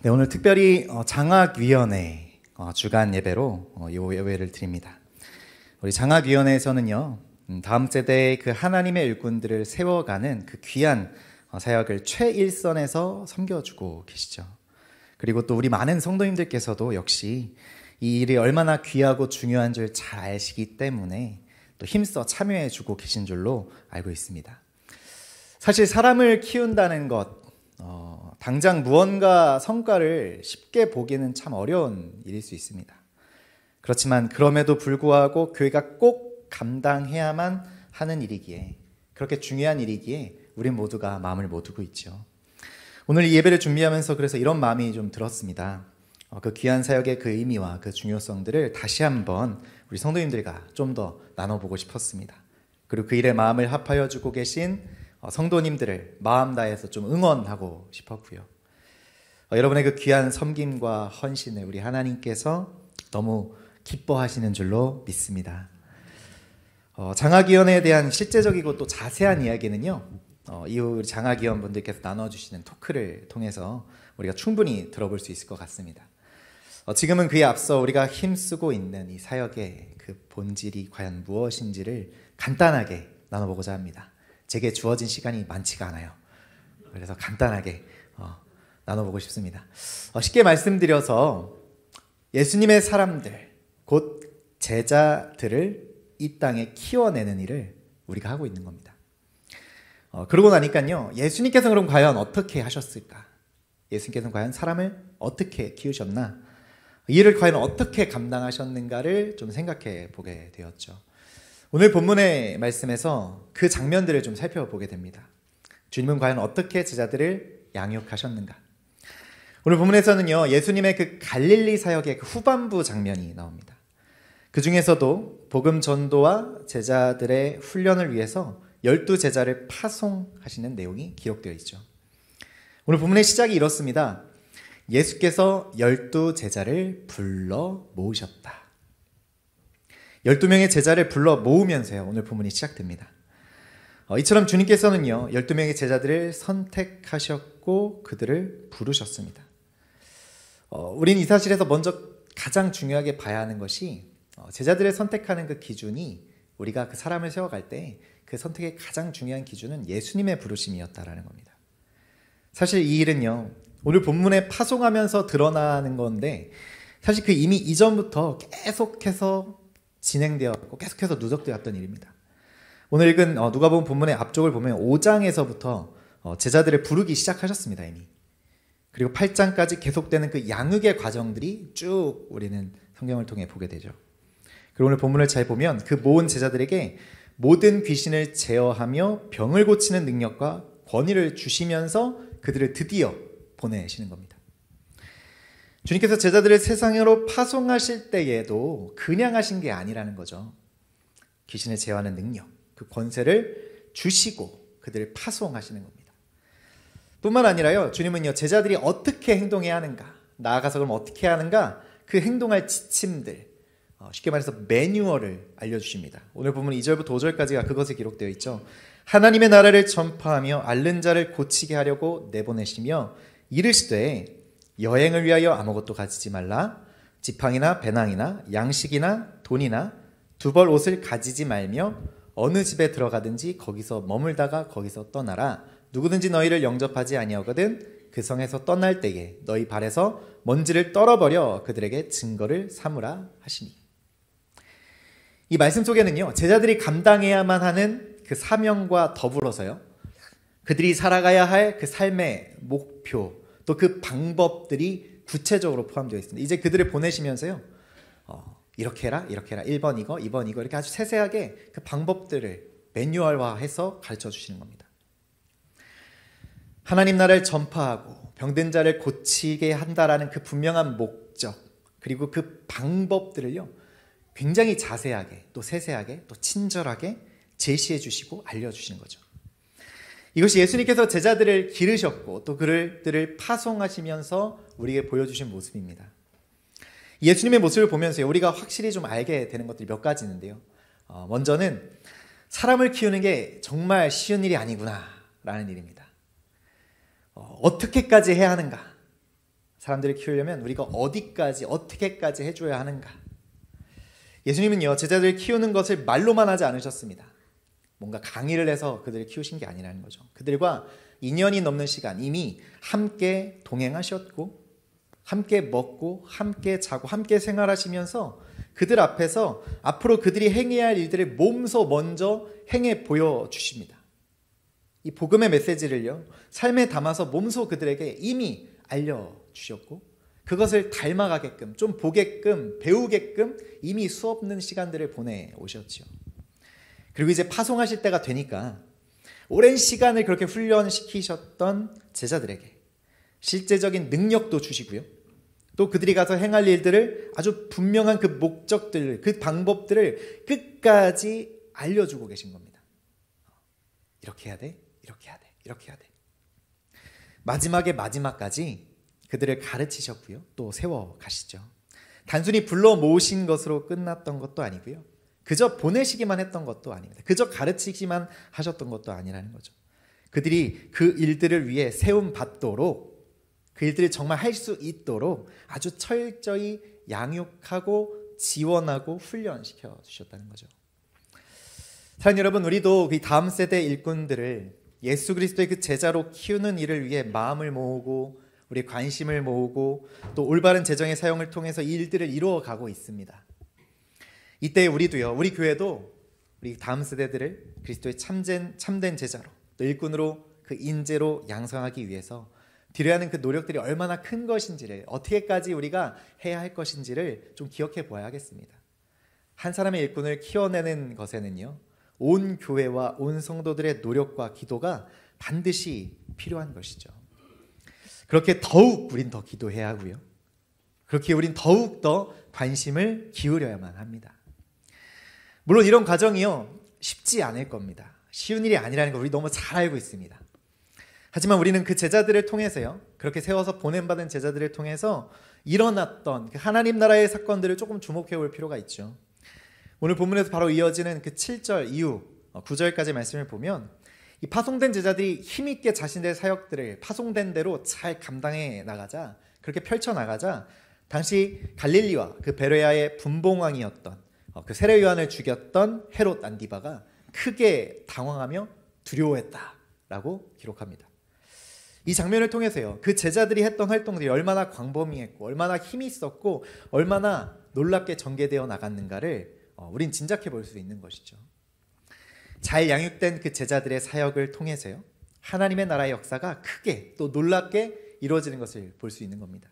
네, 오늘 특별히 장학위원회 주간 예배로 이 예배를 드립니다. 우리 장학위원회에서는요, 다음 세대의 그 하나님의 일꾼들을 세워가는 그 귀한 사역을 최일선에서 섬겨주고 계시죠. 그리고 또 우리 많은 성도님들께서도 역시 이 일이 얼마나 귀하고 중요한 줄 잘 아시기 때문에 또 힘써 참여해주고 계신 줄로 알고 있습니다. 사실 사람을 키운다는 것, 당장 무언가 성과를 쉽게 보기는 참 어려운 일일 수 있습니다. 그렇지만 그럼에도 불구하고 교회가 꼭 감당해야만 하는 일이기에, 그렇게 중요한 일이기에 우린 모두가 마음을 모두고 있죠. 오늘 이 예배를 준비하면서 그래서 이런 마음이 좀 들었습니다. 그 귀한 사역의 그 의미와 그 중요성들을 다시 한번 우리 성도님들과 좀 더 나눠보고 싶었습니다. 그리고 그 일에 마음을 합하여 주고 계신 성도님들을 마음 다해서 좀 응원하고 싶었고요. 여러분의 그 귀한 섬김과 헌신을 우리 하나님께서 너무 기뻐하시는 줄로 믿습니다. 장학위원회에 대한 실제적이고 또 자세한 이야기는요, 이후 장학위원분들께서 나눠주시는 토크를 통해서 우리가 충분히 들어볼 수 있을 것 같습니다. 지금은 그에 앞서 우리가 힘쓰고 있는 이 사역의 그 본질이 과연 무엇인지를 간단하게 나눠보고자 합니다. 제게 주어진 시간이 많지가 않아요. 그래서 간단하게 나눠보고 싶습니다. 쉽게 말씀드려서 예수님의 사람들, 곧 제자들을 이 땅에 키워내는 일을 우리가 하고 있는 겁니다. 그러고 나니까요, 예수님께서 그럼 과연 어떻게 하셨을까? 예수님께서는 과연 사람을 어떻게 키우셨나? 이 일을 과연 어떻게 감당하셨는가를 좀 생각해 보게 되었죠. 오늘 본문의 말씀에서 그 장면들을 좀 살펴보게 됩니다. 주님은 과연 어떻게 제자들을 양육하셨는가? 오늘 본문에서는요, 예수님의 그 갈릴리 사역의 그 후반부 장면이 나옵니다. 그 중에서도 복음 전도와 제자들의 훈련을 위해서 12제자를 파송하시는 내용이 기록되어 있죠. 오늘 본문의 시작이 이렇습니다. 예수께서 12제자를 불러 모으셨다. 12명의 제자를 불러 모으면서요, 오늘 본문이 시작됩니다. 이처럼 주님께서는요, 12명의 제자들을 선택하셨고 그들을 부르셨습니다. 우린 이 사실에서 먼저 가장 중요하게 봐야 하는 것이 제자들을 선택하는 그 기준이, 우리가 그 사람을 세워갈 때 그 선택의 가장 중요한 기준은 예수님의 부르심이었다라는 겁니다. 사실 이 일은요, 오늘 본문에 파송하면서 드러나는 건데, 사실 그 이미 이전부터 계속해서 진행되었고 계속해서 누적되었던 일입니다. 오늘 읽은 누가복음 본문의 앞쪽을 보면 5장에서부터 제자들을 부르기 시작하셨습니다, 이미. 그리고 8장까지 계속되는 그 양육의 과정들이 쭉 우리는 성경을 통해 보게 되죠. 그리고 오늘 본문을 잘 보면 그 모은 제자들에게 모든 귀신을 제어하며 병을 고치는 능력과 권위를 주시면서 그들을 드디어 보내시는 겁니다. 주님께서 제자들을 세상으로 파송하실 때에도 그냥 하신 게 아니라는 거죠. 귀신을 제어하는 능력, 그 권세를 주시고 그들을 파송하시는 겁니다. 뿐만 아니라요, 주님은요, 제자들이 어떻게 행동해야 하는가, 나아가서 그럼 어떻게 해야 하는가, 그 행동할 지침들, 쉽게 말해서 매뉴얼을 알려주십니다. 오늘 보면 2절부터 5절까지가 그것에 기록되어 있죠. 하나님의 나라를 전파하며 앓는 자를 고치게 하려고 내보내시며 이르시되 여행을 위하여 아무것도 가지지 말라. 지팡이나 배낭이나 양식이나 돈이나 두 벌 옷을 가지지 말며 어느 집에 들어가든지 거기서 머물다가 거기서 떠나라. 누구든지 너희를 영접하지 아니하거든 그 성에서 떠날 때에 너희 발에서 먼지를 떨어버려 그들에게 증거를 삼으라 하시니. 이 말씀 속에는요, 제자들이 감당해야만 하는 그 사명과 더불어서요, 그들이 살아가야 할 그 삶의 목표, 또 그 방법들이 구체적으로 포함되어 있습니다. 이제 그들을 보내시면서요, 이렇게 해라, 이렇게 해라, 1번 이거, 2번 이거, 이렇게 아주 세세하게 그 방법들을 매뉴얼화해서 가르쳐 주시는 겁니다. 하나님 나라를 전파하고 병든 자를 고치게 한다라는 그 분명한 목적, 그리고 그 방법들을요, 굉장히 자세하게, 또 세세하게, 또 친절하게 제시해 주시고 알려주시는 거죠. 이것이 예수님께서 제자들을 기르셨고 또 그들을 파송하시면서 우리에게 보여주신 모습입니다. 예수님의 모습을 보면서 우리가 확실히 좀 알게 되는 것들이 몇 가지 있는데요. 먼저는 사람을 키우는 게 정말 쉬운 일이 아니구나 라는 일입니다. 어떻게까지 해야 하는가? 사람들을 키우려면 우리가 어디까지 어떻게까지 해줘야 하는가? 예수님은요 제자들을 키우는 것을 말로만 하지 않으셨습니다. 뭔가 강의를 해서 그들을 키우신 게 아니라는 거죠. 그들과 2년이 넘는 시간 이미 함께 동행하셨고 함께 먹고 함께 자고 함께 생활하시면서 그들 앞에서 앞으로 그들이 행해야 할 일들을 몸소 먼저 행해 보여주십니다. 이 복음의 메시지를요 삶에 담아서 몸소 그들에게 이미 알려주셨고 그것을 닮아가게끔 좀 보게끔 배우게끔 이미 수없는 시간들을 보내오셨죠. 그리고 이제 파송하실 때가 되니까 오랜 시간을 그렇게 훈련시키셨던 제자들에게 실제적인 능력도 주시고요. 또 그들이 가서 행할 일들을 아주 분명한 그 목적들, 그 방법들을 끝까지 알려주고 계신 겁니다. 이렇게 해야 돼, 이렇게 해야 돼, 이렇게 해야 돼. 마지막에 마지막까지 그들을 가르치셨고요. 또 세워가시죠. 단순히 불러 모으신 것으로 끝났던 것도 아니고요. 그저 보내시기만 했던 것도 아닙니다. 그저 가르치기만 하셨던 것도 아니라는 거죠. 그들이 그 일들을 위해 세움받도록 그 일들을 정말 할 수 있도록 아주 철저히 양육하고 지원하고 훈련시켜 주셨다는 거죠. 사랑하는 여러분, 우리도 그 다음 세대 일꾼들을 예수 그리스도의 그 제자로 키우는 일을 위해 마음을 모으고 우리의 관심을 모으고 또 올바른 재정의 사용을 통해서 이 일들을 이루어가고 있습니다. 이때 우리도요, 우리 교회도 우리 다음 세대들을 그리스도의 참된 제자로 또 일꾼으로 그 인재로 양성하기 위해서 드려야 하는 그 노력들이 얼마나 큰 것인지를 어떻게까지 우리가 해야 할 것인지를 좀 기억해 보아야겠습니다. 한 사람의 일꾼을 키워내는 것에는요, 온 교회와 온 성도들의 노력과 기도가 반드시 필요한 것이죠. 그렇게 더욱 우린 더 기도해야 하고요. 그렇게 우린 더욱 더 관심을 기울여야만 합니다. 물론 이런 과정이요 쉽지 않을 겁니다. 쉬운 일이 아니라는 걸 우리 너무 잘 알고 있습니다. 하지만 우리는 그 제자들을 통해서요, 그렇게 세워서 보냄받은 제자들을 통해서 일어났던 그 하나님 나라의 사건들을 조금 주목해 볼 필요가 있죠. 오늘 본문에서 바로 이어지는 그 7절 이후 9절까지 말씀을 보면 이 파송된 제자들이 힘있게 자신들의 사역들을 파송된 대로 잘 감당해 나가자, 그렇게 펼쳐나가자 당시 갈릴리와 그 베레아의 분봉왕이었던 그 세례 요한을 죽였던 헤롯 안디바가 크게 당황하며 두려워했다라고 기록합니다. 이 장면을 통해서요, 그 제자들이 했던 활동들이 얼마나 광범위했고 얼마나 힘이 있었고 얼마나 놀랍게 전개되어 나갔는가를 우린 짐작해 볼 수 있는 것이죠. 잘 양육된 그 제자들의 사역을 통해서요, 하나님의 나라의 역사가 크게 또 놀랍게 이루어지는 것을 볼 수 있는 겁니다.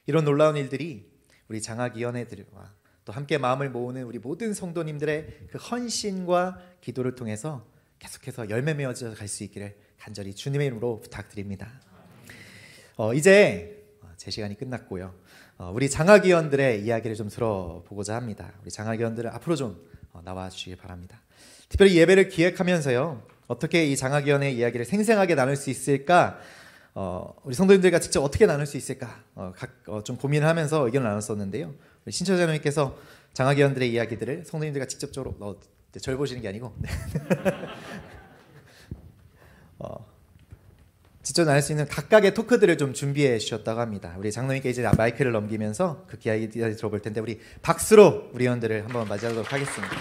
이런 놀라운 일들이 우리 장학위원회들과 또 함께 마음을 모으는 우리 모든 성도님들의 그 헌신과 기도를 통해서 계속해서 열매 맺어져 갈 수 있기를 간절히 주님의 이름으로 부탁드립니다. 이제 제 시간이 끝났고요. 우리 장학위원들의 이야기를 좀 들어보고자 합니다. 우리 장학위원들은 앞으로 좀 나와 주시기 바랍니다. 특별히 예배를 기획하면서요, 어떻게 이 장학위원의 이야기를 생생하게 나눌 수 있을까, 우리 성도님들과 직접 어떻게 나눌 수 있을까 좀 고민을 하면서 의견을 나눴었는데요. 우리 신처자님께서 장학위원들의 이야기들을 성도님들과 직접적으로 절 보시는 게 아니고 직접 나눌 수 있는 각각의 토크들을 좀 준비해 주셨다고 합니다. 우리 장로님께 이제 마이크를 넘기면서 그 이야기 들어볼 텐데 우리 박수로 우리 위원들을 한번 맞이하도록 하겠습니다.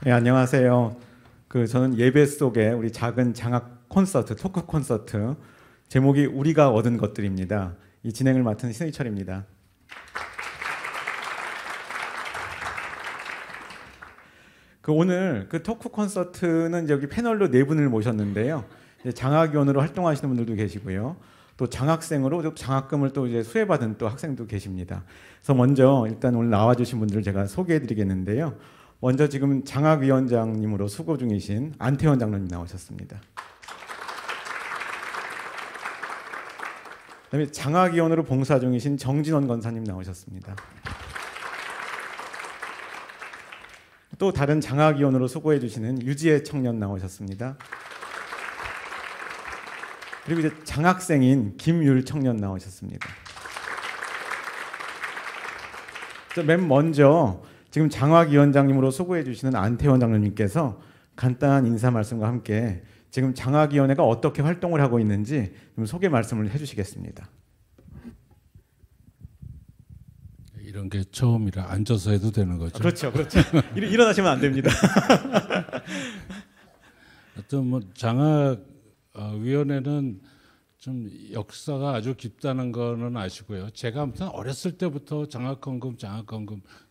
네, 안녕하세요. 저는 예배 속에 우리 작은 장학 콘서트, 토크 콘서트, 제목이 우리가 얻은 것들입니다. 이 진행을 맡은 신의철입니다. 오늘 그 토크 콘서트는 여기 패널로 4분을 모셨는데요. 장학위원으로 활동하시는 분들도 계시고요. 또 장학생으로 장학금을 또 이제 수혜받은 또 학생도 계십니다. 그래서 먼저 일단 오늘 나와주신 분들을 제가 소개해드리겠는데요. 먼저 지금 장학위원장님으로 수고 중이신 안태원 장로님 나오셨습니다. 그다음에 장학위원으로 봉사 중이신 정진원 권사님 나오셨습니다. 또 다른 장학위원으로 수고해 주시는 유지혜 청년 나오셨습니다. 그리고 이제 장학생인 김율 청년 나오셨습니다. 맨 먼저 지금 장학위원장님으로 수고해 주시는 안태원 장로님께서 간단한 인사 말씀과 함께 지금 장학위원회가 어떻게 활동을 하고 있는지 좀 소개 말씀을 해주시겠습니다. 이런 게 처음이라 앉아서 해도 되는 거죠. 그렇죠, 그렇죠. 일어나시면 안 됩니다. 하여튼 뭐 장학위원회는 좀 역사가 아주 깊다는 거는 아시고요. 제가 아무튼 어렸을 때부터 장학헌금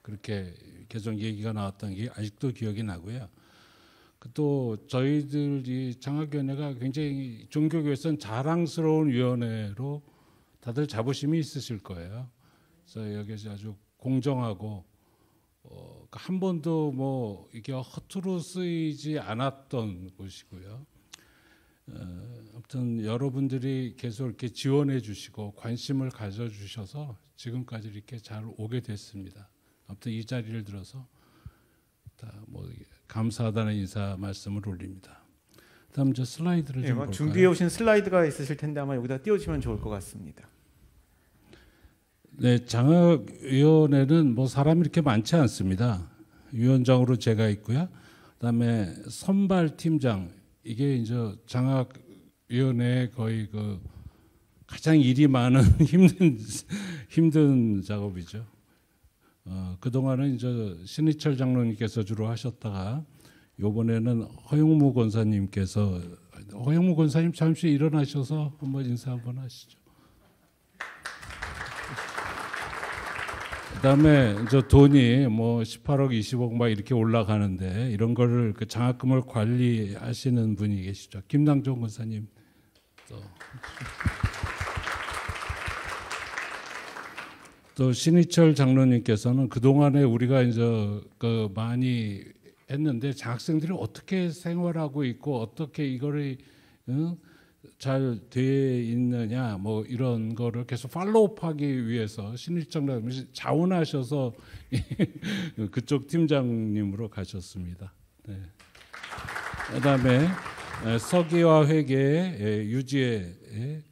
그렇게 계속 얘기가 나왔던 게 아직도 기억이 나고요. 또 저희들이 장학위원회가 굉장히 종교교회에서는 자랑스러운 위원회로 다들 자부심이 있으실 거예요. 그래서 여기서 아주 공정하고 한 번도 뭐 이게 허투루 쓰이지 않았던 곳이고요. 아무튼 여러분들이 계속 이렇게 지원해 주시고 관심을 가져 주셔서 지금까지 이렇게 잘 오게 됐습니다. 아무튼 이 자리를 들어서 다 뭐 감사하다는 인사 말씀을 올립니다. 다음 저 슬라이드를 좀 볼까요? 준비해 오신 슬라이드가 있으실 텐데 아마 여기다 띄워주시면 좋을 것 같습니다. 네, 장학위원회는 뭐 사람이 이렇게 많지 않습니다. 위원장으로 제가 있고요. 그다음에 선발팀장, 이게 이제 장학위원회 거의 그 가장 일이 많은 힘든 작업이죠. 그 동안은 이제 신희철 장로님께서 주로 하셨다가 이번에는 허용무 권사님께서, 허용무 권사님 잠시 일어나셔서 한번 인사 한번 하시죠. 그다음에 저 돈이 뭐 18억, 20억 막 이렇게 올라가는데 이런 거를 그 장학금을 관리하시는 분이 계시죠. 김낭종 권사님. 또 신희철 장로님께서는 그 동안에 우리가 이제 그 많이 했는데 장학생들이 어떻게 생활하고 있고 어떻게 이거를 잘 돼 있느냐 뭐 이런 거를 계속 팔로우하기 위해서 신일장로님이 자원하셔서 그쪽 팀장님으로 가셨습니다. 네. 그다음에 서기와 회계의 유지의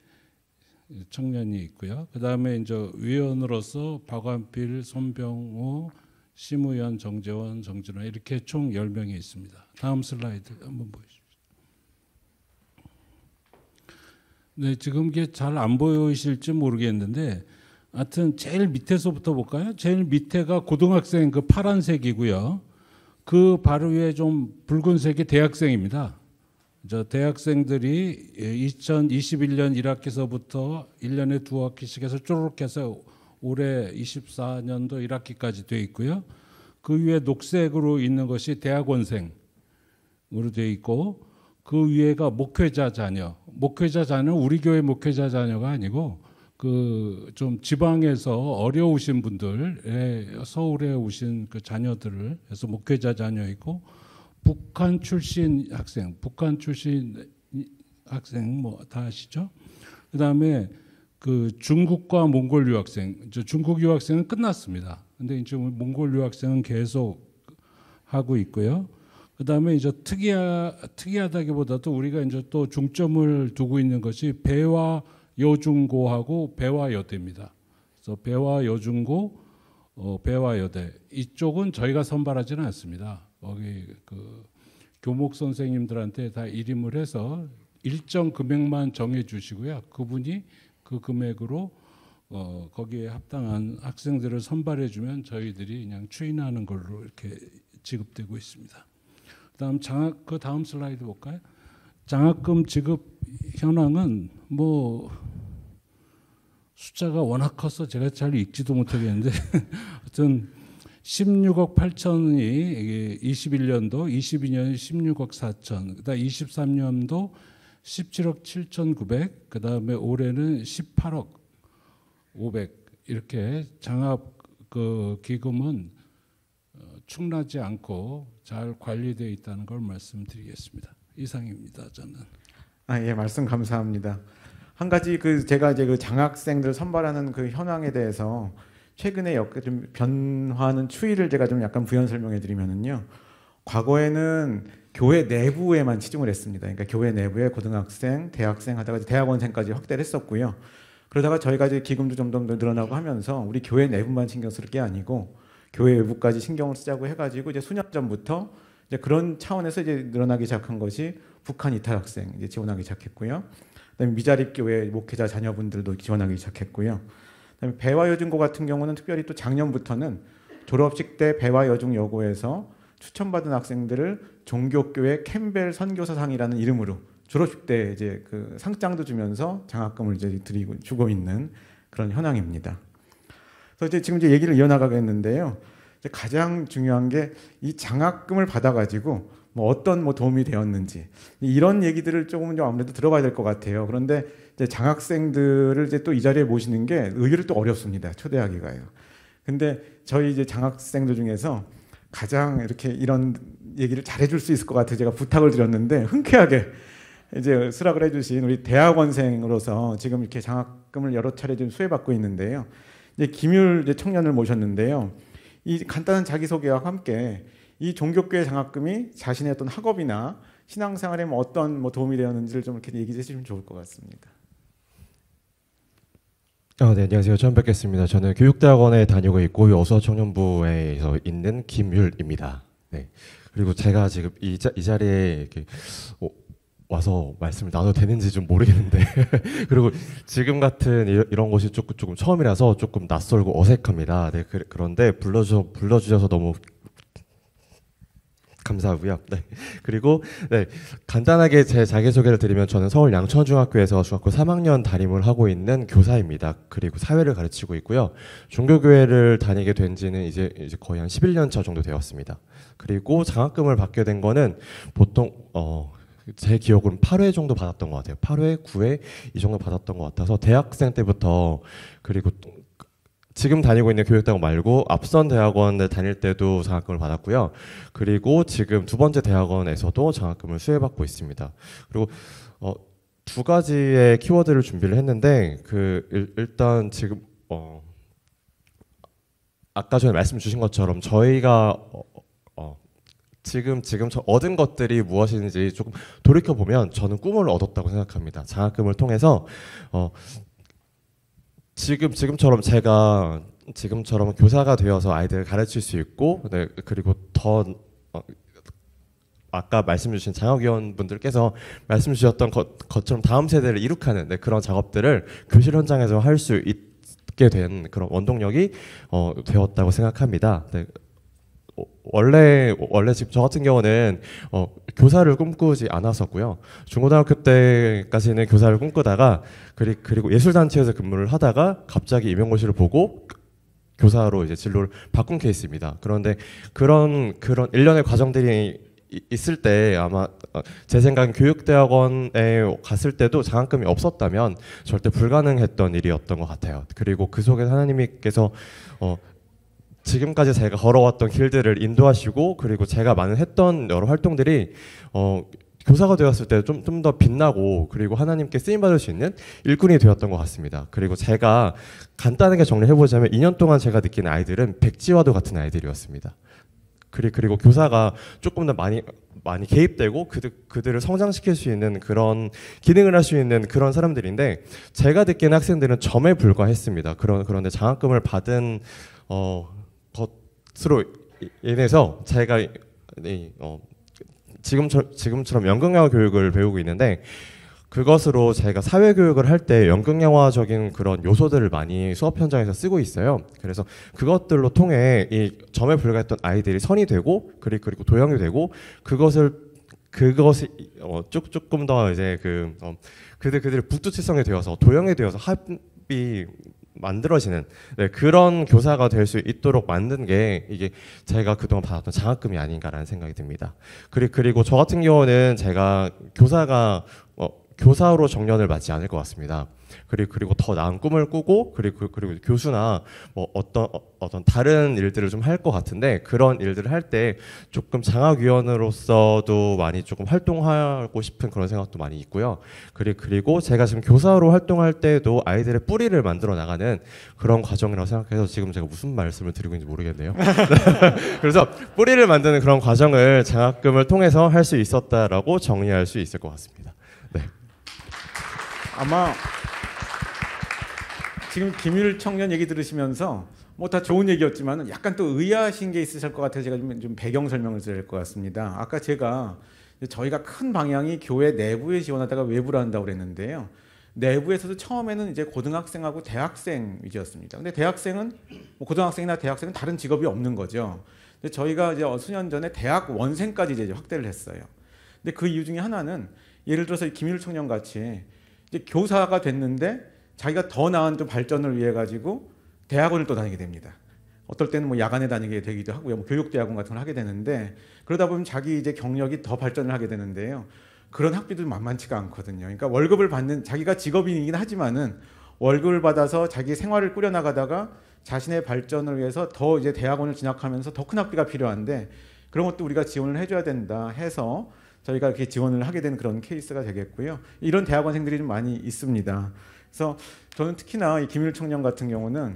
청년이 있고요. 그다음에 이제 위원으로서 박완필, 손병호, 심우현, 정재원, 정진화 이렇게 총 10명이 있습니다. 다음 슬라이드 한번 보시죠. 네, 지금 이게 잘 안 보이실지 모르겠는데, 하여튼 제일 밑에서부터 볼까요? 제일 밑에가 고등학생 그 파란색이고요. 그 바로 위에 좀 붉은색이 대학생입니다. 저 대학생들이 2021년 1학기서부터 1년에 2학기씩 해서 쪼르륵 해서 올해 24년도 1학기까지 돼 있고요. 그 위에 녹색으로 있는 것이 대학원생으로 돼 있고, 그 위에가 목회자 자녀. 목회자 자녀는 우리 교회 목회자 자녀가 아니고 그 좀 지방에서 어려우신 분들, 서울에 오신 그 자녀들을 해서 목회자 자녀이고, 북한 출신 학생 뭐 다 아시죠? 그다음에 그 중국과 몽골 유학생, 중국 유학생은 끝났습니다. 근데 이제 몽골 유학생은 계속 하고 있고요. 그다음에 이제 특이하다기보다도 우리가 이제 또 중점을 두고 있는 것이 배와 여중고하고 배와 여대입니다. 그래서 배와 여중고, 배와 여대 이쪽은 저희가 선발하지는 않습니다. 거기 그 교목 선생님들한테 다 일임을 해서 일정 금액만 정해 주시고요. 그분이 그 금액으로 거기에 합당한 학생들을 선발해 주면 저희들이 그냥 추인하는 걸로 이렇게 지급되고 있습니다. 그 다음 슬라이드 볼까요? 장학금 지급 현황은 뭐 숫자가 워낙 커서 제가 잘 읽지도 못하겠는데 하여튼 16억 8천이 21년도, 22년이 16억 4천, 그다음 23년도 17억 7천 9백, 그다음에 올해는 18억 500 이렇게 장학 그 기금은 충나지 않고 잘 관리되어 있다는 걸 말씀드리겠습니다. 이상입니다. 저는. 예, 말씀 감사합니다. 한 가지 제가 이제 그 장학생들 선발하는 그 현황에 대해서 최근에 좀 변화하는 추이를 제가 좀 약간 부연 설명해 드리면은요. 과거에는 교회 내부에만 치중을 했습니다. 그러니까 교회 내부에 고등학생, 대학생 하다가 대학원생까지 확대를 했었고요. 그러다가 저희가 이제 기금도 점점 더 늘어나고 하면서 우리 교회 내부만 신경 쓸 게 아니고 교회 외부까지 신경을 쓰자고 해가지고 이제 수년 전부터 이제 그런 차원에서 이제 늘어나기 시작한 것이 북한 이탈 학생 이제 지원하기 시작했고요. 그다음에 미자립 교회 목회자 자녀분들도 지원하기 시작했고요. 그다음에 배화여중고 같은 경우는 특별히 또 작년부터는 졸업식 때 배화여중여고에서 추천받은 학생들을 종교교회 캠벨 선교사상이라는 이름으로 졸업식 때 이제 그 상장도 주면서 장학금을 이제 주고 있는 그런 현황입니다. 그래서 이제 지금 이제 얘기를 이어나가겠는데요. 이제 가장 중요한 게 이 장학금을 받아가지고 뭐 어떤 뭐 도움이 되었는지 이런 얘기들을 조금은 좀 아무래도 들어봐야 될 것 같아요. 그런데 이제 장학생들을 이제 또 이 자리에 모시는 게 의외로 또 어렵습니다. 초대하기가요. 근데 저희 이제 장학생들 중에서 가장 이렇게 이런 얘기를 잘해줄 수 있을 것 같아서 제가 부탁을 드렸는데 흔쾌하게 이제 수락을 해주신 우리 대학원생으로서 지금 이렇게 장학금을 여러 차례 좀 수혜받고 있는데요. 이제 김율 이제 청년을 모셨는데요. 이 간단한 자기소개와 함께 이 종교교회 장학금이 자신의 어떤 학업이나 신앙생활에 뭐 어떤 뭐 도움이 되었는지를 좀 이렇게 얘기해 주시면 좋을 것 같습니다. 네, 안녕하세요. 처음 뵙겠습니다. 저는 교육대학원에 다니고 있고 여수청년부에서 있는 김율입니다. 네. 그리고 제가 지금 이 자리에 이렇게 와서 말씀을 나눠도 되는지 좀 모르겠는데 그리고 지금 같은 이런 곳이 조금 처음이라서 조금 낯설고 어색합니다. 네, 그런데 불러주셔서 너무 감사하고요. 네. 그리고 네, 간단하게 제 자기소개를 드리면 저는 서울 양천중학교에서 중학교 3학년 담임을 하고 있는 교사입니다. 그리고 사회를 가르치고 있고요. 종교교회를 다니게 된 지는 이제 거의 한 11년 차 정도 되었습니다. 그리고 장학금을 받게 된 거는 보통 제 기억으로는 8회 정도 받았던 것 같아요. 8회, 9회 이 정도 받았던 것 같아서 대학생 때부터 그리고 지금 다니고 있는 교육대학원 말고 앞선 대학원을 다닐 때도 장학금을 받았고요. 그리고 지금 두 번째 대학원에서도 장학금을 수혜받고 있습니다. 그리고 두 가지의 키워드를 준비를 했는데 일단 지금 아까 전에 말씀 주신 것처럼 저희가 지금 저 얻은 것들이 무엇인지 조금 돌이켜 보면 저는 꿈을 얻었다고 생각합니다. 장학금을 통해서 지금처럼 제가 지금처럼 교사가 되어서 아이들을 가르칠 수 있고, 네, 그리고 더 아까 말씀 주신 장학위원분들께서 말씀 주셨던 것처럼 다음 세대를 이룩하는 그런 작업들을 교실 현장에서 할 수 있게 된 그런 원동력이 되었다고 생각합니다. 네. 원래 지금 저 같은 경우는 교사를 꿈꾸지 않았었고요. 중고등학교 때까지는 교사를 꿈꾸다가 그리고 예술단체에서 근무를 하다가 갑자기 임용고시를 보고 교사로 이제 진로를 바꾼 케이스입니다. 그런데 그런 일련의 과정들이 있을 때 아마 제 생각엔 교육대학원에 갔을 때도 장학금이 없었다면 절대 불가능했던 일이었던 것 같아요. 그리고 그 속에 하나님께서 지금까지 제가 걸어왔던 길들을 인도하시고 그리고 제가 많은 했던 여러 활동들이 교사가 되었을 때 좀 더 빛나고 그리고 하나님께 쓰임받을 수 있는 일꾼이 되었던 것 같습니다. 그리고 제가 간단하게 정리해보자면 2년 동안 제가 느낀 아이들은 백지와도 같은 아이들이었습니다. 그리고 교사가 조금 더 많이 개입되고 그들을 성장시킬 수 있는 그런 기능을 할 수 있는 그런 사람들인데 제가 느낀 학생들은 점에 불과했습니다. 그런데 장학금을 받은 것으로 인해서 제가 지금처럼 연극영화 교육을 배우고 있는데 그것으로 제가 사회교육을 할 때 연극영화적인 그런 요소들을 많이 수업 현장에서 쓰고 있어요. 그래서 그것들로 통해 이 점에 불과했던 아이들이 선이 되고 그리고 도형이 되고 그것이 조금 더 이제 그들의 북두칠성이 되어서 도형이 되어서 합이 만들어지는 그런 교사가 될 수 있도록 만든 게 이게 제가 그동안 받았던 장학금이 아닌가라는 생각이 듭니다. 그리고 저 같은 경우는 제가 교사로 정년을 맞지 않을 것 같습니다. 그리고 더 나은 꿈을 꾸고 그리고 교수나 뭐 어떤 다른 일들을 좀 할 것 같은데 그런 일들을 할 때 조금 장학위원으로서도 많이 조금 활동하고 싶은 그런 생각도 많이 있고요. 그리고 제가 지금 교사로 활동할 때도 아이들의 뿌리를 만들어 나가는 그런 과정이라고 생각해서 지금 제가 무슨 말씀을 드리고 있는지 모르겠네요. 그래서 뿌리를 만드는 그런 과정을 장학금을 통해서 할 수 있었다라고 정리할 수 있을 것 같습니다. 네. 아마 지금 김율 청년 얘기 들으시면서 뭐 다 좋은 얘기였지만 약간 또 의아하신 게 있으실 것 같아서 제가 좀 배경 설명을 드릴 것 같습니다. 아까 제가 저희가 큰 방향이 교회 내부에 지원하다가 외부로 한다고 그랬는데요. 내부에서도 처음에는 이제 고등학생하고 대학생 위주였습니다. 근데 대학생은 뭐 고등학생이나 대학생은 다른 직업이 없는 거죠. 근데 저희가 이제 수년 전에 대학 원생까지 이제 확대를 했어요. 근데 그 이유 중에 하나는 예를 들어서 김일 청년 같이 이제 교사가 됐는데 자기가 더 나은 좀 발전을 위해 가지고 대학원을 또 다니게 됩니다. 어떨 때는 뭐 야간에 다니게 되기도 하고요. 뭐 교육대학원 같은 걸 하게 되는데 그러다 보면 자기 이제 경력이 더 발전을 하게 되는데요. 그런 학비도 만만치가 않거든요. 그러니까 월급을 받는 자기가 직업인이긴 하지만은 월급을 받아서 자기 생활을 꾸려나가다가 자신의 발전을 위해서 더 이제 대학원을 진학하면서 더 큰 학비가 필요한데 그런 것도 우리가 지원을 해줘야 된다 해서 저희가 이렇게 지원을 하게 되는 그런 케이스가 되겠고요. 이런 대학원생들이 좀 많이 있습니다. 그래서 저는 특히나 이 김일 청년 같은 경우는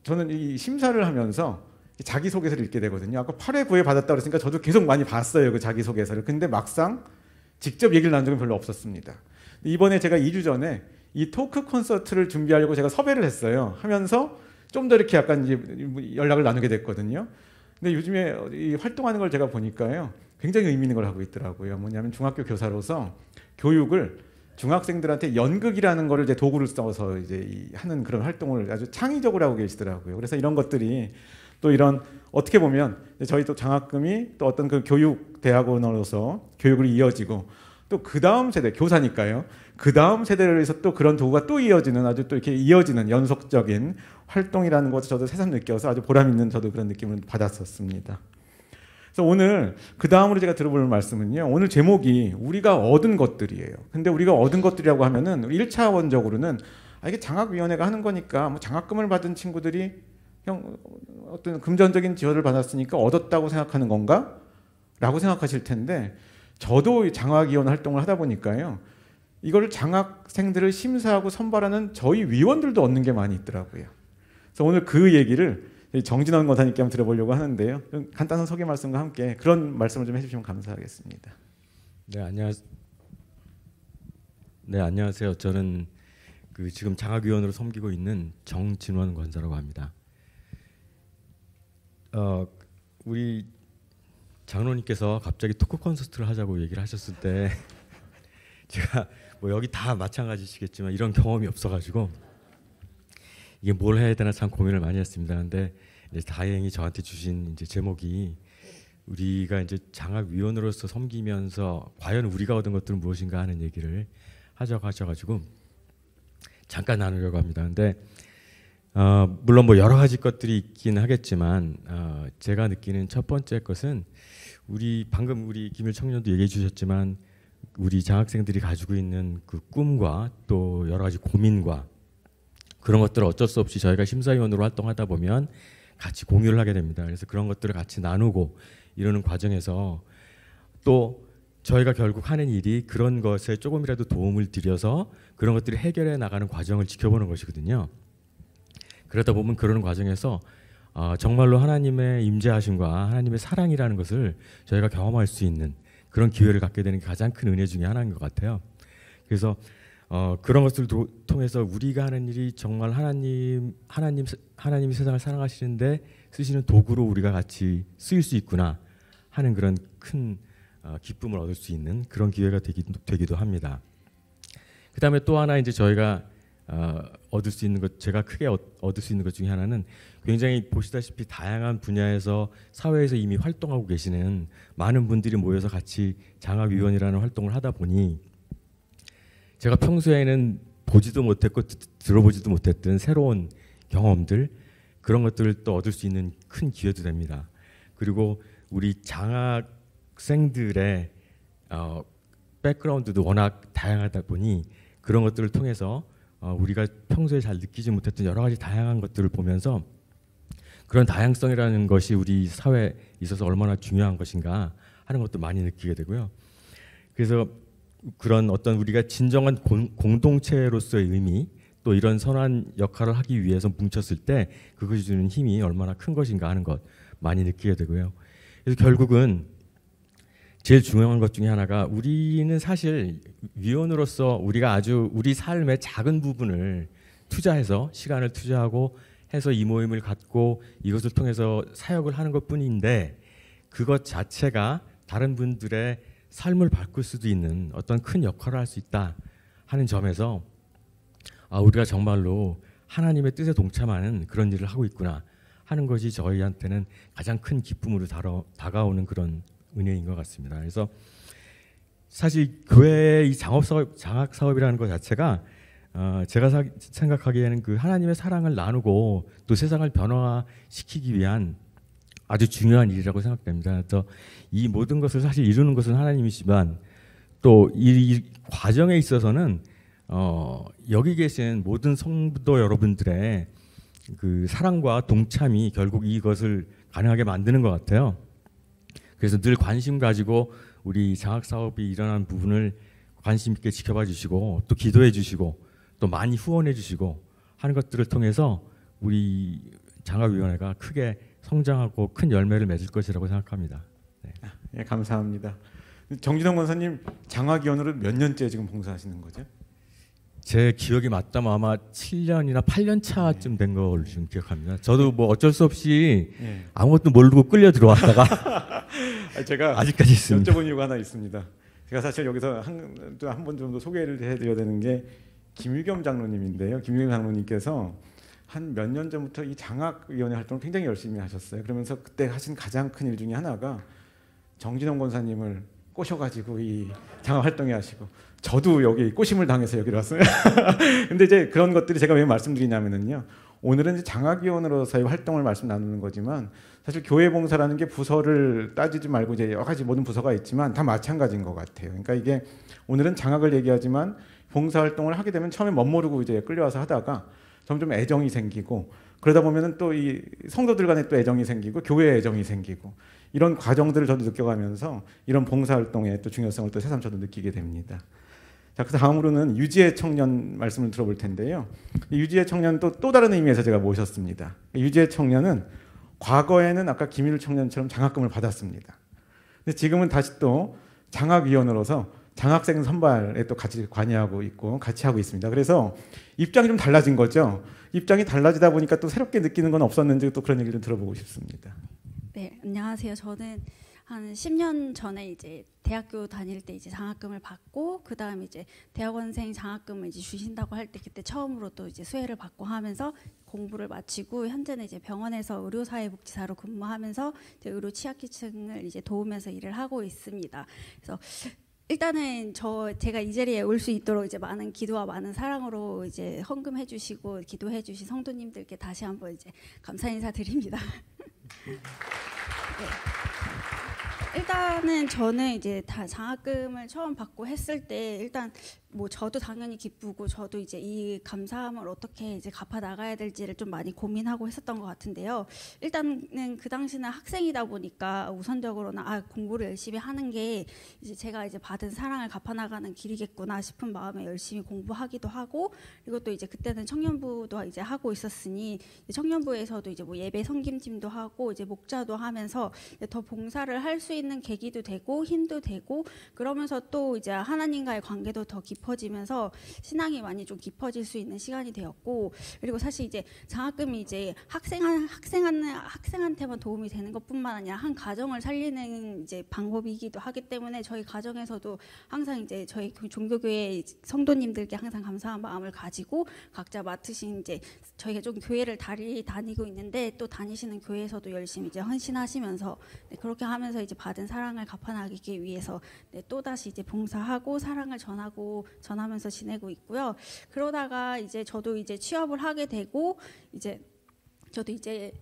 저는 이 심사를 하면서 자기소개서를 읽게 되거든요. 아까 8회 9회 받았다고 그랬으니까 저도 계속 많이 봤어요. 그 자기소개서를. 근데 막상 직접 얘기를 나눈 적은 별로 없었습니다. 이번에 제가 2주 전에 이 토크 콘서트를 준비하려고 제가 섭외를 했어요. 하면서 좀 더 이렇게 약간 이제 연락을 나누게 됐거든요. 근데 요즘에 이 활동하는 걸 제가 보니까요. 굉장히 의미 있는 걸 하고 있더라고요. 뭐냐면 중학교 교사로서 교육을 중학생들한테 연극이라는 거를 이제 도구를 써서 이제 하는 그런 활동을 아주 창의적으로 하고 계시더라고요. 그래서 이런 것들이 또 이런 어떻게 보면 저희 또 장학금이 또 어떤 그 교육 대학원으로서 교육을 이어지고 또 그 다음 세대 교사니까요. 그 다음 세대를 위해서 또 그런 도구가 또 이어지는 아주 또 이렇게 이어지는 연속적인 활동이라는 것을 저도 새삼 느껴서 아주 보람 있는 저도 그런 느낌을 받았었습니다. 그래서 오늘 그 다음으로 제가 들어볼 말씀은요. 오늘 제목이 우리가 얻은 것들이에요. 근데 우리가 얻은 것들이라고 하면은 1차원적으로는 이게 장학위원회가 하는 거니까 뭐 장학금을 받은 친구들이 어떤 금전적인 지원을 받았으니까 얻었다고 생각하는 건가? 라고 생각하실 텐데 저도 장학위원 활동을 하다 보니까요. 이걸 장학생들을 심사하고 선발하는 저희 위원들도 얻는 게 많이 있더라고요. 그래서 오늘 그 얘기를 정진원 권사님께 한번 들어보려고 하는데요. 좀 간단한 소개 말씀과 함께 그런 말씀을 좀 해주시면 감사하겠습니다. 네, 안녕하세요. 저는 지금 장학위원으로 섬기고 있는 정진원 권사라고 합니다. 우리 장로님께서 갑자기 토크 콘서트를 하자고 얘기를 하셨을 때 제가 뭐 여기 다 마찬가지시겠지만 이런 경험이 없어가지고 이게 뭘 해야 되나 참 고민을 많이 했습니다. 근데 다행히 저한테 주신 이제 제목이 우리가 이제 장학위원으로서 섬기면서 과연 우리가 얻은 것들은 무엇인가 하는 얘기를 하자고 하셔가지고 잠깐 나누려고 합니다. 근데 물론 뭐 여러 가지 것들이 있긴 하겠지만 제가 느끼는 첫 번째 것은 방금 우리 김일 청년도 얘기해 주셨지만 우리 장학생들이 가지고 있는 그 꿈과 또 여러 가지 고민과 그런 것들을 어쩔 수 없이 저희가 심사위원으로 활동하다 보면 같이 공유를 하게 됩니다. 그래서 그런 것들을 같이 나누고 이러는 과정에서 또 저희가 결국 하는 일이 그런 것에 조금이라도 도움을 드려서 그런 것들을 해결해 나가는 과정을 지켜보는 것이거든요. 그러다 보면 그러는 과정에서 정말로 하나님의 임재하심과 하나님의 사랑이라는 것을 저희가 경험할 수 있는 그런 기회를 갖게 되는 게 가장 큰 은혜 중에 하나인 것 같아요. 그래서 그런 것들을 통해서 우리가 하는 일이 정말 하나님이 세상을 사랑하시는데 쓰시는 도구로 우리가 같이 쓰일 수 있구나 하는 그런 큰 기쁨을 얻을 수 있는 그런 기회가 되기도 합니다. 그 다음에 또 하나 이제 저희가 얻을 수 있는 것, 제가 크게 얻을 수 있는 것 중에 하나는 굉장히 보시다시피 다양한 분야에서 사회에서 이미 활동하고 계시는 많은 분들이 모여서 같이 장학위원이라는 활동을 하다 보니 제가 평소에는 보지도 못했고 들어보지도 못했던 새로운 경험들 그런 것들을 또 얻을 수 있는 큰 기회도 됩니다. 그리고 우리 장학생들의 백그라운드도 워낙 다양하다 보니 그런 것들을 통해서 우리가 평소에 잘 느끼지 못했던 여러 가지 다양한 것들을 보면서 그런 다양성이라는 것이 우리 사회에 있어서 얼마나 중요한 것인가 하는 것도 많이 느끼게 되고요. 그래서 그런 어떤 우리가 진정한 공동체로서의 의미 또 이런 선한 역할을 하기 위해서 뭉쳤을 때 그것이 주는 힘이 얼마나 큰 것인가 하는 것 많이 느끼게 되고요. 그래서 결국은 제일 중요한 것 중에 하나가 우리는 사실 위원으로서 우리가 아주 우리 삶의 작은 부분을 투자해서 시간을 투자하고 해서 이 모임을 갖고 이것을 통해서 사역을 하는 것뿐인데 그것 자체가 다른 분들의 삶을 바꿀 수도 있는 어떤 큰 역할을 할 수 있다 하는 점에서 우리가 정말로 하나님의 뜻에 동참하는 그런 일을 하고 있구나 하는 것이 저희한테는 가장 큰 기쁨으로 다가오는 그런 은혜인 것 같습니다. 그래서 사실 교회의 이 장학 사업이라는 것 자체가 제가 생각하기에는 그 하나님의 사랑을 나누고 또 세상을 변화시키기 위한 아주 중요한 일이라고 생각됩니다. 그래서 이 모든 것을 사실 이루는 것은 하나님이지만 또 이 과정에 있어서는 여기 계신 모든 성도 여러분들의 그 사랑과 동참이 결국 이것을 가능하게 만드는 것 같아요. 그래서 늘 관심 가지고 우리 장학 사업이 일어난 부분을 관심 있게 지켜봐 주시고 또 기도해 주시고 또 많이 후원해 주시고 하는 것들을 통해서 우리 장학위원회가 크게 성장하고 큰 열매를 맺을 것이라고 생각합니다. 네. 예, 감사합니다. 정진홍 권사님 장학위원으로 몇 년째 지금 봉사하시는 거죠? 제 기억이 맞다면 아마 7년이나 8년 차쯤 된 걸 지금 기억합니다. 저도 뭐 어쩔 수 없이 아무것도 모르고 끌려 들어왔다가 제가 아직까지 있습니다. 여쭤본 이유가 하나 있습니다. 제가 사실 여기서 한 번 정도 소개를 해드려야 되는 게 김유겸 장로님인데요. 김유겸 장로님께서 한 몇 년 전부터 이 장학위원회 활동을 굉장히 열심히 하셨어요. 그러면서 그때 하신 가장 큰 일 중에 하나가 정진홍 권사님을 꼬셔가지고 이 장학 활동에 하시고 저도 여기 꼬심을 당해서 여기로 왔어요. 근데 이제 그런 것들이 제가 왜 말씀드리냐면은요. 오늘은 이제 장학위원으로서의 활동을 말씀 나누는 거지만 사실 교회 봉사라는 게 부서를 따지지 말고 이제 여러 가지 모든 부서가 있지만 다 마찬가지인 것 같아요. 그러니까 이게 오늘은 장학을 얘기하지만 봉사 활동을 하게 되면 처음에 멋모르고 이제 끌려와서 하다가 점점 애정이 생기고 그러다 보면은 또 이 성도들 간에 또 애정이 생기고 교회에 애정이 생기고 이런 과정들을 저도 느껴가면서 이런 봉사 활동의 또 중요성을 또 새삼 저도 느끼게 됩니다. 자, 그래서 다음으로는 유지의 청년 말씀을 들어볼 텐데요. 이 유지의 청년 또 다른 의미에서 제가 모셨습니다. 유지의 청년은 과거에는 아까 김일 청년처럼 장학금을 받았습니다. 근데 지금은 다시 또 장학위원으로서 장학생 선발에 또 같이 관여하고 있고 같이 하고 있습니다. 그래서 입장이 좀 달라진 거죠. 입장이 달라지다 보니까 또 새롭게 느끼는 건 없었는지 또 그런 얘기를 좀 들어보고 싶습니다. 네, 안녕하세요. 저는 한 10년 전에 이제 대학교 다닐 때 이제 장학금을 받고 그 다음에 이제 대학원생 장학금을 이제 주신다고 할 때 그때 처음으로 또 이제 수혜를 받고 하면서 공부를 마치고 현재는 이제 병원에서 의료사회복지사로 근무하면서 이제 의료 취약계층을 이제 도우면서 일을 하고 있습니다. 그래서 일단은 제가 이 자리에 올 수 있도록 이제 많은 기도와 많은 사랑으로 이제 헌금해 주시고 기도해 주신 성도님들께 다시 한번 이제 감사 인사드립니다. 네. 일단은 저는 이제 다 장학금을 처음 받고 했을 때 일단 뭐 저도 당연히 기쁘고 저도 이제 이 감사함을 어떻게 이제 갚아 나가야 될지를 좀 많이 고민하고 했었던 것 같은데요. 일단은 그 당시는 학생이다 보니까 우선적으로는 공부를 열심히 하는 게 이제 제가 이제 받은 사랑을 갚아 나가는 길이겠구나 싶은 마음에 열심히 공부하기도 하고 그리고 또 이제 그때는 청년부도 이제 하고 있었으니 청년부에서도 이제 뭐 예배 섬김팀도 하고 이제 목자도 하면서 더 봉사를 할 수 있는 계기도 되고 힘도 되고 그러면서 또 이제 하나님과의 관계도 더 깊어지면서 신앙이 많이 좀 깊어질 수 있는 시간이 되었고 그리고 사실 이제 장학금이 이제 학생한테만 도움이 되는 것뿐만 아니라 한 가정을 살리는 이제 방법이기도 하기 때문에 저희 가정에서도 항상 이제 저희 종교교회 성도님들께 항상 감사한 마음을 가지고 각자 맡으신 이제 저희가 좀 교회를 다니고 있는데 또 다니시는 교회에서도 열심히 이제 헌신하시면서 그렇게 하면서 이제 받은 사랑을 갚아나가기 위해서 또 다시 이제 봉사하고 사랑을 전하면서 지내고 있고요. 그러다가 이제 저도 이제 취업을 하게 되고 이제 저도 이제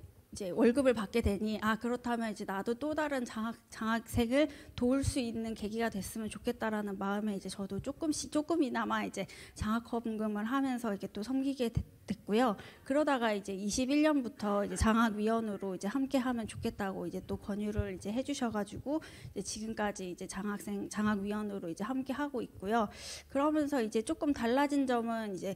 월급을 받게 되니 그렇다면 이제 나도 또 다른 장학생을 도울 수 있는 계기가 됐으면 좋겠다라는 마음에 이제 저도 조금이나마 이제 장학헌금을 하면서 이렇게 또 섬기게 됐고요. 그러다가 이제 21년부터 이제 장학위원으로 이제 함께하면 좋겠다고 이제 또 권유를 이제 해주셔가지고 이제 지금까지 이제 장학위원으로 이제 함께하고 있고요. 그러면서 이제 조금 달라진 점은 이제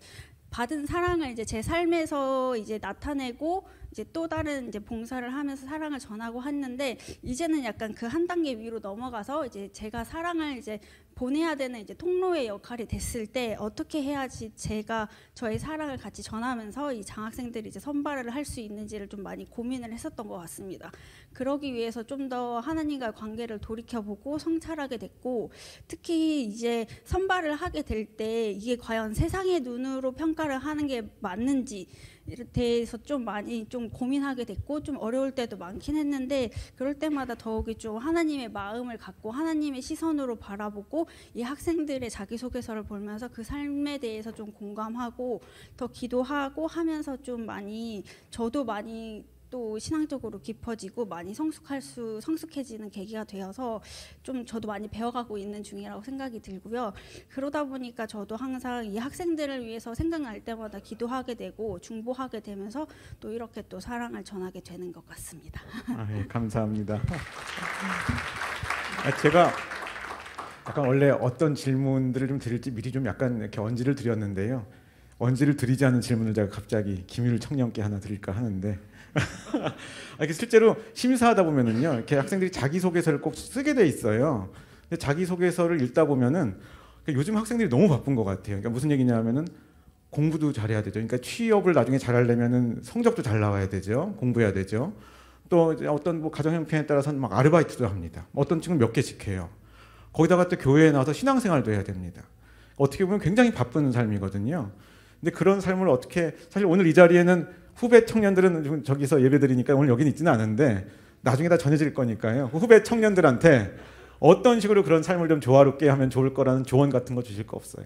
받은 사랑을 이제 제 삶에서 이제 나타내고 이제 또 다른 이제 봉사를 하면서 사랑을 전하고 했는데 이제는 약간 그 한 단계 위로 넘어가서 이제 제가 사랑을 이제 보내야 되는 이제 통로의 역할이 됐을 때 어떻게 해야지 제가 저의 사랑을 같이 전하면서 이 장학생들이 이제 선발을 할 수 있는지를 좀 많이 고민을 했었던 것 같습니다. 그러기 위해서 좀 더 하나님과의 관계를 돌이켜보고 성찰하게 됐고, 특히 이제 선발을 하게 될 때 이게 과연 세상의 눈으로 평가를 하는 게 맞는지 에 대해서 좀 많이 좀 고민하게 됐고, 좀 어려울 때도 많긴 했는데, 그럴 때마다 더욱이 좀 하나님의 마음을 갖고 하나님의 시선으로 바라보고 이 학생들의 자기소개서를 보면서 그 삶에 대해서 좀 공감하고 더 기도하고 하면서 좀 많이 저도 많이 또 신앙적으로 깊어지고 많이 성숙해지는 계기가 되어서 좀 저도 많이 배워가고 있는 중이라고 생각이 들고요. 그러다 보니까 저도 항상 이 학생들을 위해서 생각날 때마다 기도하게 되고 중보하게 되면서 또 이렇게 또 사랑을 전하게 되는 것 같습니다. 예, 감사합니다. 제가 약간 원래 어떤 질문들을 좀 드릴지 미리 좀 약간 이렇게 언지를 드렸는데요. 언지를 드리지 않은 질문을 제가 갑자기 김율 청년께 하나 드릴까 하는데 이렇게 실제로 심사하다 보면은요, 이렇게 학생들이 자기소개서를 꼭 쓰게 돼 있어요. 근데 자기소개서를 읽다 보면은 요즘 학생들이 너무 바쁜 것 같아요. 그러니까 무슨 얘기냐면은 공부도 잘해야 되죠. 그러니까 취업을 나중에 잘하려면은 성적도 잘 나와야 되죠. 공부해야 되죠. 또 어떤 뭐 가정 형편에 따라서는 막 아르바이트도 합니다. 어떤 친구는 몇 개씩 해요. 거기다가 또 교회에 나와서 신앙생활도 해야 됩니다. 어떻게 보면 굉장히 바쁜 삶이거든요. 근데 그런 삶을 어떻게, 사실 오늘 이 자리에는 후배 청년들은 저기서 예배드리니까 오늘 여기는 있지는 않은데 나중에 다 전해질 거니까요. 후배 청년들한테 어떤 식으로 그런 삶을 좀 조화롭게 하면 좋을 거라는 조언 같은 거 주실 거 없어요?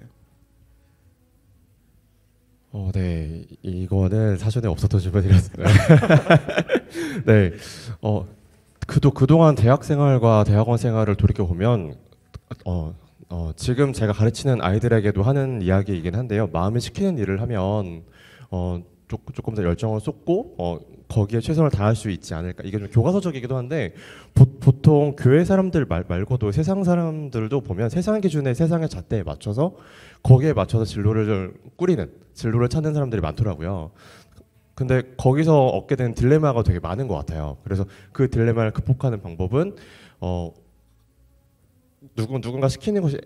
네, 이거는 사전에 없었던 질문이었어요. 네, 그동안 대학 생활과 대학원 생활을 돌이켜 보면 지금 제가 가르치는 아이들에게도 하는 이야기이긴 한데요. 마음에 시키는 일을 하면 조금 더 열정을 쏟고 거기에 최선을 다할 수 있지 않을까. 이게 좀 교과서적이기도 한데 보통 교회 사람들 말고도 세상 사람들도 보면 세상 기준의 세상의 잣대에 맞춰서 거기에 맞춰서 진로를 찾는 사람들이 많더라고요. 근데 거기서 얻게 되는 딜레마가 되게 많은 것 같아요. 그래서 그 딜레마를 극복하는 방법은 누군가 시키는 것이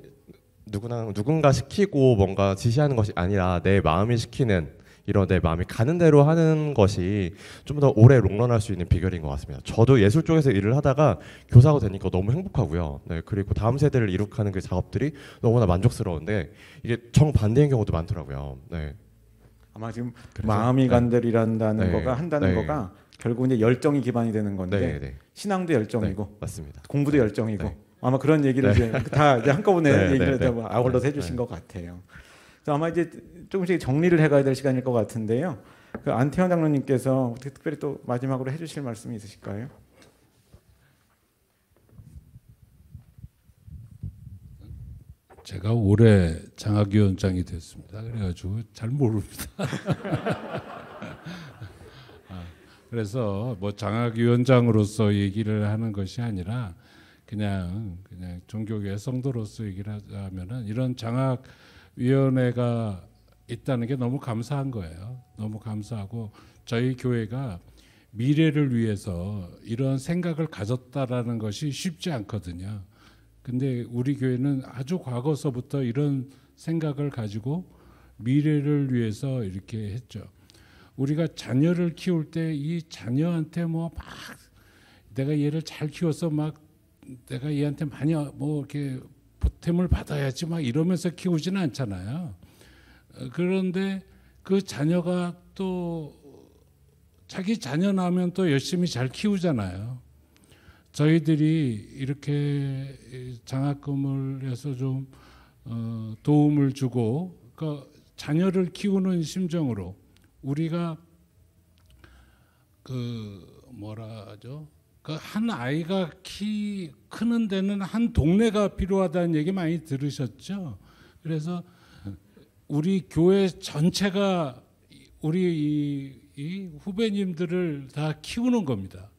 누군가 시키고 뭔가 지시하는 것이 아니라 내 마음이 시키는, 이런 내 마음이 가는 대로 하는 것이 좀 더 오래 롱런할 수 있는 비결인 것 같습니다. 저도 예술 쪽에서 일을 하다가 교사가 되니까 너무 행복하고요. 네, 그리고 다음 세대를 이룩하는 그 작업들이 너무나 만족스러운데 이게 정반대인 경우도 많더라고요. 네. 아마 지금 마음이 간대로라는 거가 한다는 거가 결국 이제 열정이 기반이 되는 건데 신앙도 열정이고 맞습니다. 공부도 열정이고 아마 그런 얘기를 이제 다 이제 한꺼번에 얘기를 아울러서 해주신 것 같아요. 그래서 아마 이제 조금씩 정리를 해가야 될 시간일 것 같은데요. 그 안태현 장로님께서 어떻게 특별히 또 마지막으로 해주실 말씀이 있으실까요? 제가 올해 장학위원장이 됐습니다. 그래가지고 잘 모릅니다. 그래서 뭐 장학위원장으로서 얘기를 하는 것이 아니라 그냥 종교계 성도로서 얘기를 하자면은 이런 장학위원회가 있다는 게 너무 감사한 거예요. 너무 감사하고 저희 교회가 미래를 위해서 이런 생각을 가졌다라는 것이 쉽지 않거든요. 근데 우리 교회는 아주 과거서부터 이런 생각을 가지고 미래를 위해서 이렇게 했죠. 우리가 자녀를 키울 때 이 자녀한테 뭐 막 내가 얘를 잘 키워서 막 내가 얘한테 많이 뭐 이렇게 보탬을 받아야지 막 이러면서 키우지는 않잖아요. 그런데 그 자녀가 또 자기 자녀 낳으면 또 열심히 잘 키우잖아요. 저희들이 이렇게 장학금을 해서 좀 도움을 주고 그러니까 자녀를 키우는 심정으로 우리가 그 뭐라 하죠? 그 한 아이가 크는 데는 한 동네가 필요하다는 얘기 많이 들으셨죠? 그래서 우리 교회 전체가 우리 이 후배님들을 다 키우는 겁니다.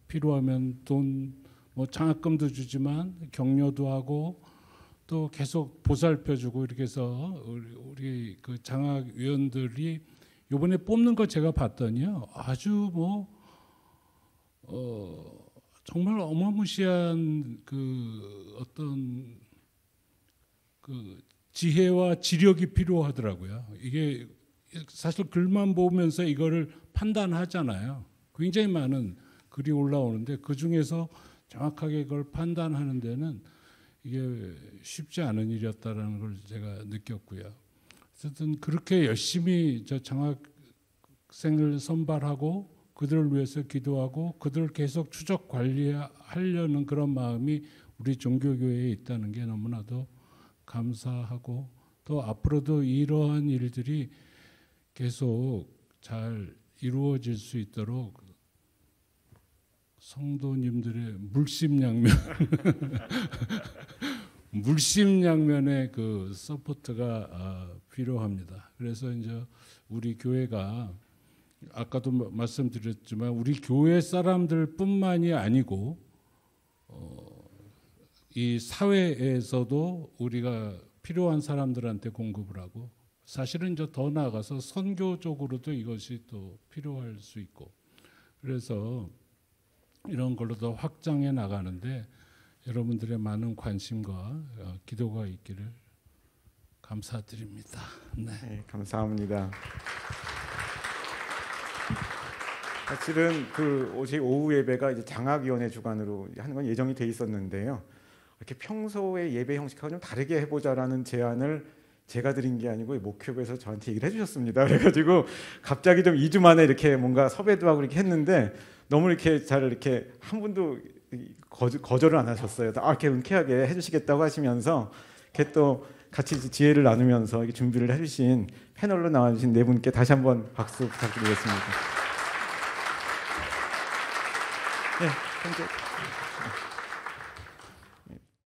필요하면 돈, 뭐 장학금도 주지만 격려도 하고 또 계속 보살펴주고 이렇게 해서 우리 그 장학위원들이 이번에 뽑는 거 제가 봤더니요, 아주 정말 어마무시한 그 어떤 그 지혜와 지력이 필요하더라고요. 이게 사실 글만 보면서 이거를 판단하잖아요. 굉장히 많은 글이 올라오는데 그 중에서 정확하게 그걸 판단하는 데는 이게 쉽지 않은 일이었다라는 걸 제가 느꼈고요. 어쨌든 그렇게 열심히 저 장학생을 선발하고 그들을 위해서 기도하고 그들을 계속 추적 관리하려는 그런 마음이 우리 종교교회에 있다는 게 너무나도 감사하고, 또 앞으로도 이러한 일들이 계속 잘 이루어질 수 있도록 성도님들의 물심양면 물심양면의 그 서포트가 필요합니다. 그래서 이제 우리 교회가 아까도 말씀드렸지만 우리 교회 사람들뿐만이 아니고 이 사회에서도 우리가 필요한 사람들한테 공급을 하고, 사실은 이제 더 나아가서 선교적으로도 이것이 또 필요할 수 있고, 그래서 이런 걸로 더 확장해 나가는데 여러분들의 많은 관심과 기도가 있기를 감사드립니다. 네, 감사합니다. 사실은 그 어제 오후 예배가 이제 장학위원회 주관으로 하는 건 예정이 돼 있었는데요. 이렇게 평소의 예배 형식하고 좀 다르게 해보자라는 제안을 제가 드린 게 아니고 목회부에서 저한테 얘기를 해주셨습니다. 그래가지고 갑자기 좀 2주 만에 이렇게 뭔가 섭외도 하고 이렇게 했는데 너무 이렇게 잘 이렇게 한 분도 거절을 안 하셨어요. 이렇게 흔쾌하게 해주시겠다고 하시면서 이렇게 또 같이 지혜를 나누면서 이렇게 준비를 해주신 패널로 나와주신 네 분께 다시 한번 박수 부탁드리겠습니다. 네, 현재.